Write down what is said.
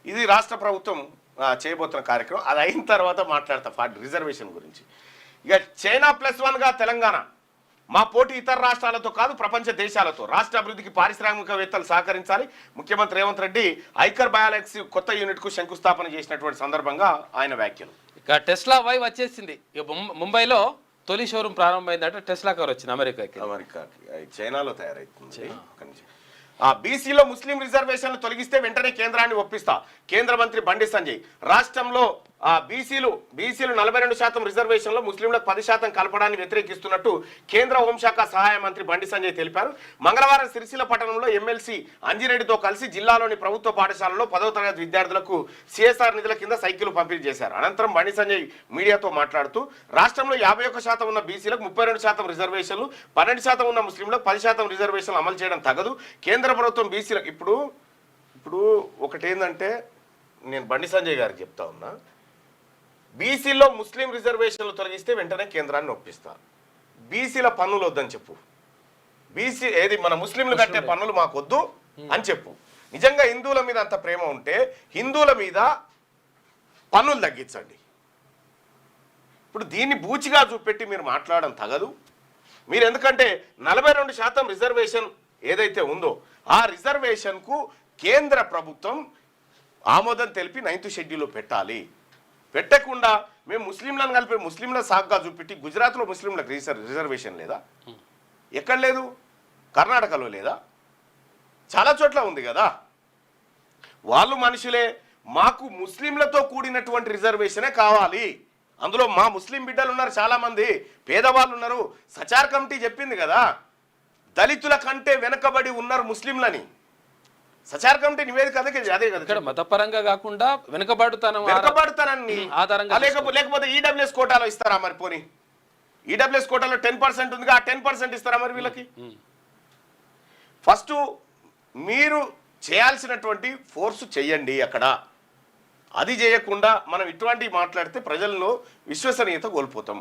ఇది రాష్ట్ర ప్రభుత్వం చేయబోతున్న కార్యక్రమం. అది అయిన తర్వాత మాట్లాడతా రిజర్వేషన్ గురించి. ఇక చైనా +1గా తెలంగాణ. మా పోటీ ఇతర రాష్ట్రాలతో కాదు, ప్రపంచ దేశాలతో. రాష్ట్ర అభివృద్ధికి పారిశ్రామికవేత్తలు సహకరించాలి. ముఖ్యమంత్రి రేవంత్ రెడ్డి ఐకర్ బయాలక్స్ కొత్త యూనిట్కు శంకుస్థాపన చేసినటువంటి సందర్భంగా ఆయన వ్యాఖ్యలు. ఇక టెస్లా వై వచ్చేసింది. ఇక ముంబైలో తొలి షోరూమ్ ప్రారంభమైందంటే టెస్లా కార్ వచ్చింది అమెరికాకి. చైనాలో తయారైతుంది. బీసీలో ముస్లిం రిజర్వేషన్లు తొలగిస్తే వెంటనే కేంద్రాన్ని ఒప్పిస్తా. కేంద్ర మంత్రి బండి సంజయ్. రాష్ట్రంలో బీసీలు 42% రిజర్వేషన్లో ముస్లింలకు 10% కలపడాన్ని వ్యతిరేకిస్తున్నట్టు కేంద్ర హోంశాఖ సహాయ మంత్రి బండి సంజయ్ తెలిపారు. మంగళవారం సిరిసిల్ల పట్టణంలో ఎమ్మెల్సీ అంజిరెడ్డితో కలిసి జిల్లాలోని ప్రభుత్వ పాఠశాలలో 10వ తరగతి విద్యార్థులకు సిఎస్ఆర్ నిధుల కింద సైకిల్ పంపిణీ చేశారు. అనంతరం బండి సంజయ్ మీడియాతో మాట్లాడుతూ రాష్ట్రంలో 51% ఉన్న బీసీలకు 32% రిజర్వేషన్లు, 12% ఉన్న ముస్లింలకు 10% రిజర్వేషన్లు అమలు చేయడం తగదు. కేంద్ర ప్రభుత్వం బీసీలకు ఇప్పుడు ఒకటి ఏంటంటే, నేను బండి సంజయ్ గారికి చెప్తా ఉన్నా, బీసీలో ముస్లిం రిజర్వేషన్లు తొలగిస్తే వెంటనే కేంద్రాన్ని ఒప్పిస్తారు. బీసీల పన్నులు వద్దని చెప్పు. బీసీ ఏది మన ముస్లింలు కట్టే పన్నులు మాకొద్దు అని చెప్పు. నిజంగా హిందువుల మీద అంత ప్రేమ ఉంటే హిందువుల మీద పన్నులు తగ్గించండి. ఇప్పుడు దీన్ని బూచిగా చూపెట్టి మీరు మాట్లాడడం తగదు. మీరు ఎందుకంటే 42% రిజర్వేషన్ ఏదైతే ఉందో ఆ రిజర్వేషన్కు కేంద్ర ప్రభుత్వం ఆమోదం తెలిపి 9th షెడ్యూల్లో పెట్టాలి. పెట్టకుండా మేము ముస్లింలను కలిపి ముస్లింల సాగ్గా చూపెట్టి గుజరాత్లో ముస్లింలకు రిజర్వేషన్ లేదా? ఎక్కడ లేదు? కర్ణాటకలో లేదా? చాలా చోట్ల ఉంది కదా. వాళ్ళు మనుషులే. మాకు ముస్లింలతో కూడినటువంటి రిజర్వేషనే కావాలి. అందులో మా ముస్లిం బిడ్డలు ఉన్నారు, చాలామంది పేదవాళ్ళు ఉన్నారు. సచార్ కమిటీ చెప్పింది కదా, దళితుల కంటే వెనకబడి ఉన్నారు ముస్లింలని. సచార్ కమిటీ నివేదిక అదే కదా. ఇక్కడ మతపరంగా కాకుండా వెనుకబడుతానని ఆధారంగా, లేకపోతే ఈడబ్ల్యూఎస్ కోటాలో ఇస్తారా మరి? పోనీ ఈడబ్ల్యూఎస్ కోటాలో 10% ఉందిగా, ఆ 10% ఇస్తారా మరి వీళ్ళకి? ఫస్ట్ మీరు చేయాల్సినటువంటి ఫోర్సు చెయ్యండి అక్కడ. అది చేయకుండా మనం ఇటువంటివి మాట్లాడితే ప్రజల్లో విశ్వసనీయత కోల్పోతాం.